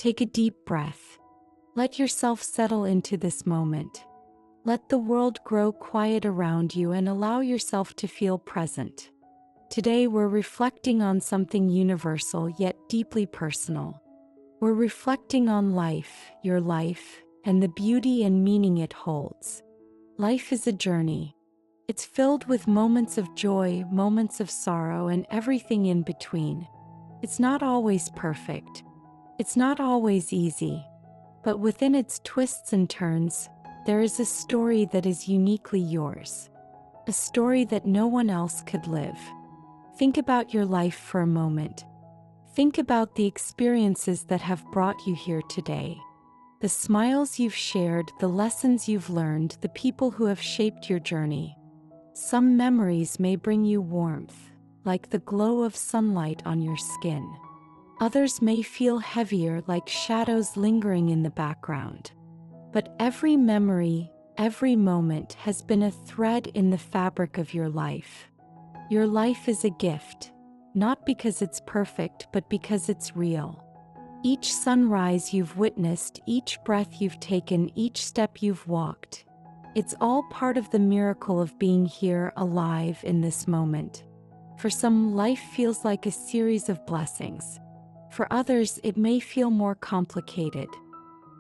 Take a deep breath. Let yourself settle into this moment. Let the world grow quiet around you and allow yourself to feel present. Today we're reflecting on something universal yet deeply personal. We're reflecting on life, your life, and the beauty and meaning it holds. Life is a journey. It's filled with moments of joy, moments of sorrow, and everything in between. It's not always perfect. It's not always easy. But within its twists and turns, there is a story that is uniquely yours. A story that no one else could live. Think about your life for a moment. Think about the experiences that have brought you here today. The smiles you've shared, the lessons you've learned, the people who have shaped your journey. Some memories may bring you warmth, like the glow of sunlight on your skin. Others may feel heavier, like shadows lingering in the background. But every memory, every moment has been a thread in the fabric of your life. Your life is a gift, not because it's perfect, but because it's real. Each sunrise you've witnessed, each breath you've taken, each step you've walked, it's all part of the miracle of being here, alive in this moment. For some, life feels like a series of blessings. For others, it may feel more complicated.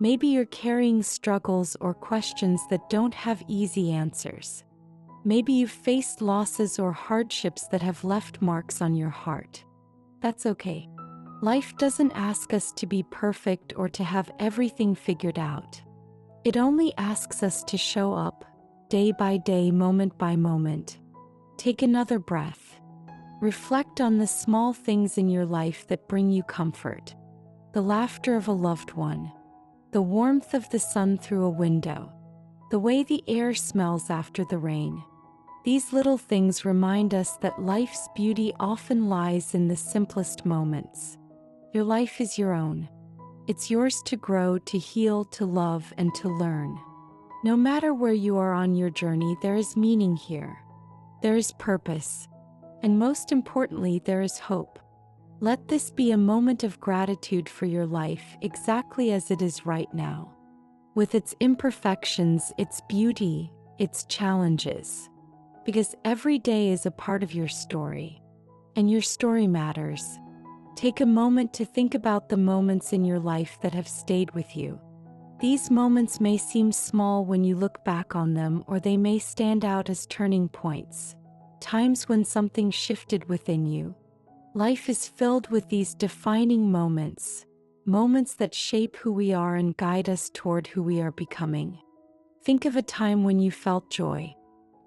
Maybe you're carrying struggles or questions that don't have easy answers. Maybe you've faced losses or hardships that have left marks on your heart. That's okay. Life doesn't ask us to be perfect or to have everything figured out. It only asks us to show up, day by day, moment by moment. Take another breath. Reflect on the small things in your life that bring you comfort. The laughter of a loved one. The warmth of the sun through a window. The way the air smells after the rain. These little things remind us that life's beauty often lies in the simplest moments. Your life is your own. It's yours to grow, to heal, to love, and to learn. No matter where you are on your journey, there is meaning here. There is purpose. And most importantly, there is hope. Let this be a moment of gratitude for your life exactly as it is right now. With its imperfections, its beauty, its challenges. Because every day is a part of your story. And your story matters. Take a moment to think about the moments in your life that have stayed with you. These moments may seem small when you look back on them, or they may stand out as turning points. Times when something shifted within you. Life is filled with these defining moments. Moments that shape who we are and guide us toward who we are becoming. Think of a time when you felt joy.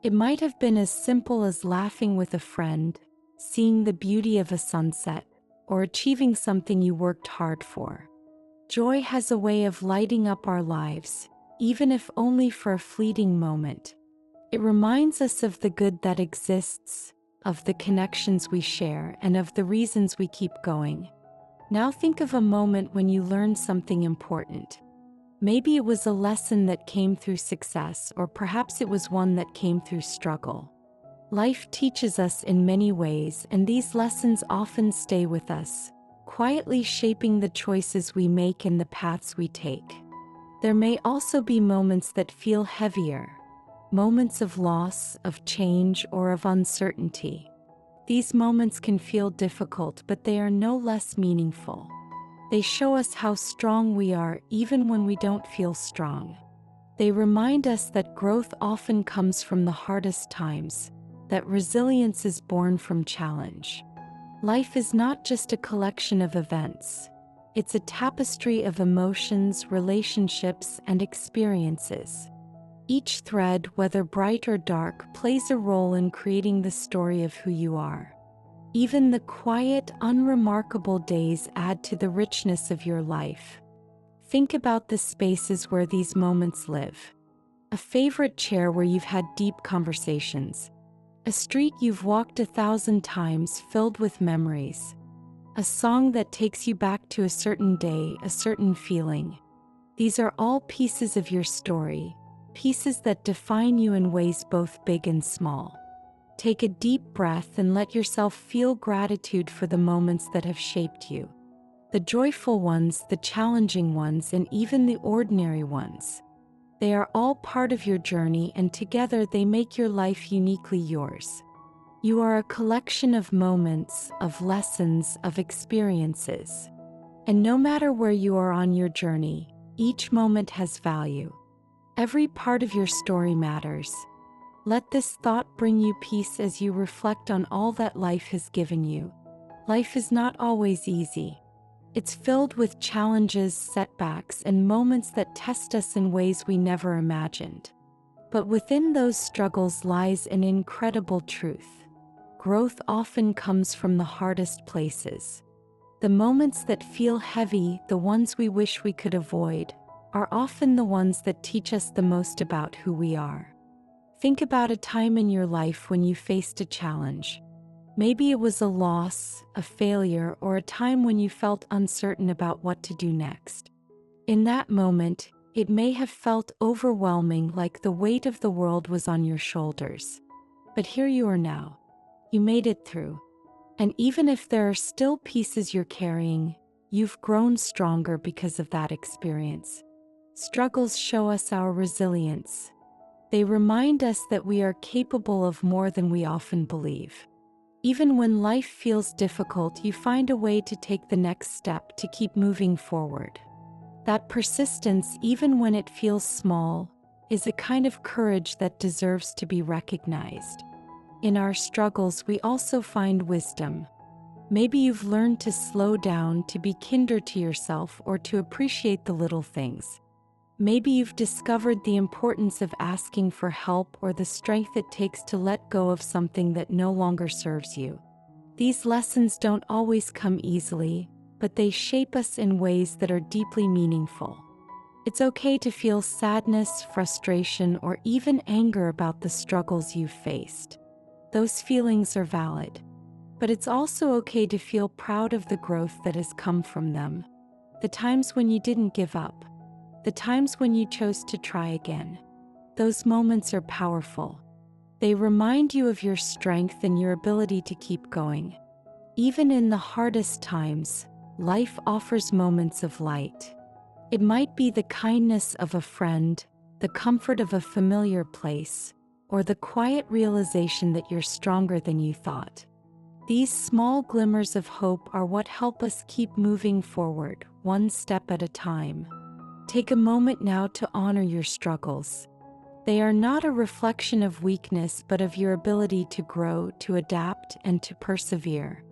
It might have been as simple as laughing with a friend, seeing the beauty of a sunset, or achieving something you worked hard for. Joy has a way of lighting up our lives, even if only for a fleeting moment. It reminds us of the good that exists, of the connections we share, and of the reasons we keep going. Now think of a moment when you learned something important. Maybe it was a lesson that came through success, or perhaps it was one that came through struggle. Life teaches us in many ways, and these lessons often stay with us, quietly shaping the choices we make and the paths we take. There may also be moments that feel heavier, moments of loss, of change, or of uncertainty. These moments can feel difficult, but they are no less meaningful. They show us how strong we are even when we don't feel strong. They remind us that growth often comes from the hardest times, that resilience is born from challenge. Life is not just a collection of events. It's a tapestry of emotions, relationships, and experiences. Each thread, whether bright or dark, plays a role in creating the story of who you are. Even the quiet, unremarkable days add to the richness of your life. Think about the spaces where these moments live. A favorite chair where you've had deep conversations. A street you've walked 1,000 times filled with memories. A song that takes you back to a certain day, a certain feeling. These are all pieces of your story, pieces that define you in ways both big and small. Take a deep breath and let yourself feel gratitude for the moments that have shaped you. The joyful ones, the challenging ones, and even the ordinary ones. They are all part of your journey, and together they make your life uniquely yours. You are a collection of moments, of lessons, of experiences. And no matter where you are on your journey, each moment has value. Every part of your story matters. Let this thought bring you peace as you reflect on all that life has given you. Life is not always easy. It's filled with challenges, setbacks, and moments that test us in ways we never imagined. But within those struggles lies an incredible truth. Growth often comes from the hardest places. The moments that feel heavy, the ones we wish we could avoid, are often the ones that teach us the most about who we are. Think about a time in your life when you faced a challenge. Maybe it was a loss, a failure, or a time when you felt uncertain about what to do next. In that moment, it may have felt overwhelming, like the weight of the world was on your shoulders. But here you are now. You made it through. And even if there are still pieces you're carrying, you've grown stronger because of that experience. Struggles show us our resilience. They remind us that we are capable of more than we often believe. Even when life feels difficult, you find a way to take the next step, to keep moving forward. That persistence, even when it feels small, is a kind of courage that deserves to be recognized. In our struggles, we also find wisdom. Maybe you've learned to slow down, to be kinder to yourself, or to appreciate the little things. Maybe you've discovered the importance of asking for help, or the strength it takes to let go of something that no longer serves you. These lessons don't always come easily, but they shape us in ways that are deeply meaningful. It's okay to feel sadness, frustration, or even anger about the struggles you've faced. Those feelings are valid. But it's also okay to feel proud of the growth that has come from them. The times when you didn't give up. The times when you chose to try again. Those moments are powerful. They remind you of your strength and your ability to keep going. Even in the hardest times, life offers moments of light. It might be the kindness of a friend, the comfort of a familiar place, or the quiet realization that you're stronger than you thought. These small glimmers of hope are what help us keep moving forward, one step at a time. Take a moment now to honor your struggles. They are not a reflection of weakness, but of your ability to grow, to adapt, and to persevere.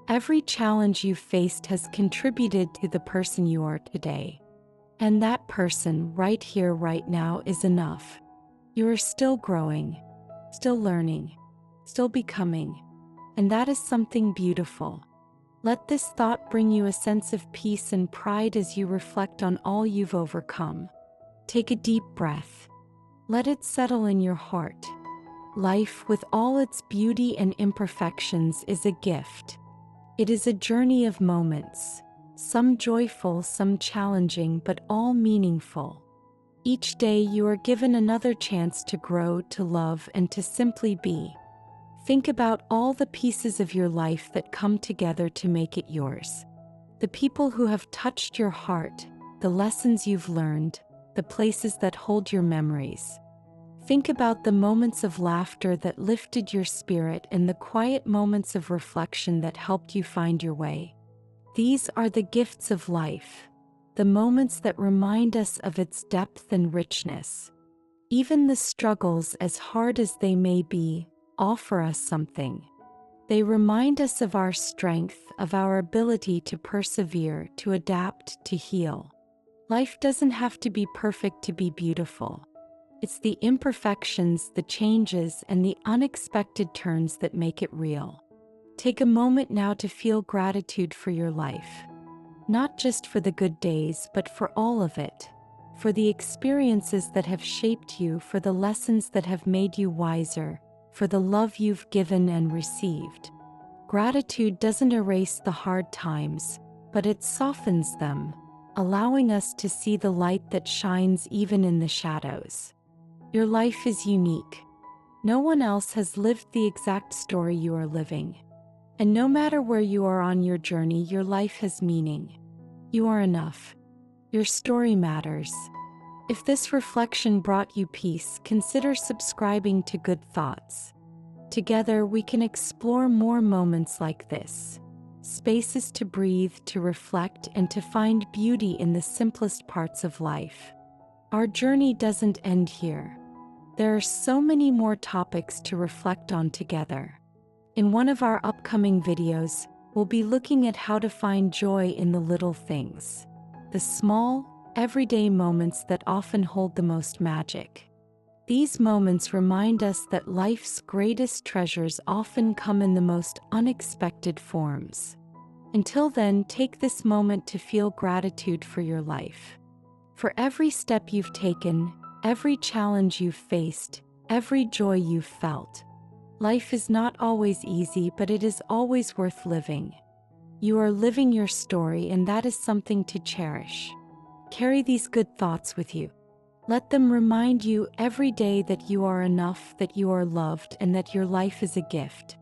Every challenge you've faced has contributed to the person you are today. And that person, right here, right now, is enough. You are still growing, still learning, still becoming. And that is something beautiful. Let this thought bring you a sense of peace and pride as you reflect on all you've overcome. Take a deep breath. Let it settle in your heart. Life, with all its beauty and imperfections, is a gift. It is a journey of moments, some joyful, some challenging, but all meaningful. Each day you are given another chance to grow, to love, and to simply be. Think about all the pieces of your life that come together to make it yours. The people who have touched your heart, the lessons you've learned, the places that hold your memories. Think about the moments of laughter that lifted your spirit and the quiet moments of reflection that helped you find your way. These are the gifts of life, the moments that remind us of its depth and richness. Even the struggles, as hard as they may be, offer us something. They remind us of our strength, of our ability to persevere, to adapt, to heal. Life doesn't have to be perfect to be beautiful. It's the imperfections, the changes, and the unexpected turns that make it real. Take a moment now to feel gratitude for your life. Not just for the good days, but for all of it. For the experiences that have shaped you, for the lessons that have made you wiser, for the love you've given and received. Gratitude doesn't erase the hard times, but it softens them, allowing us to see the light that shines even in the shadows. Your life is unique. No one else has lived the exact story you are living. And no matter where you are on your journey, your life has meaning. You are enough. Your story matters. If this reflection brought you peace, consider subscribing to Good Thoughts. Together, we can explore more moments like this. Spaces to breathe, to reflect, and to find beauty in the simplest parts of life. Our journey doesn't end here. There are so many more topics to reflect on together. In one of our upcoming videos, we'll be looking at how to find joy in the little things. The small, everyday moments that often hold the most magic. These moments remind us that life's greatest treasures often come in the most unexpected forms. Until then, take this moment to feel gratitude for your life. For every step you've taken, every challenge you've faced, every joy you've felt. Life is not always easy, but it is always worth living. You are living your story, and that is something to cherish. Carry these good thoughts with you. Let them remind you every day that you are enough, that you are loved, and that your life is a gift.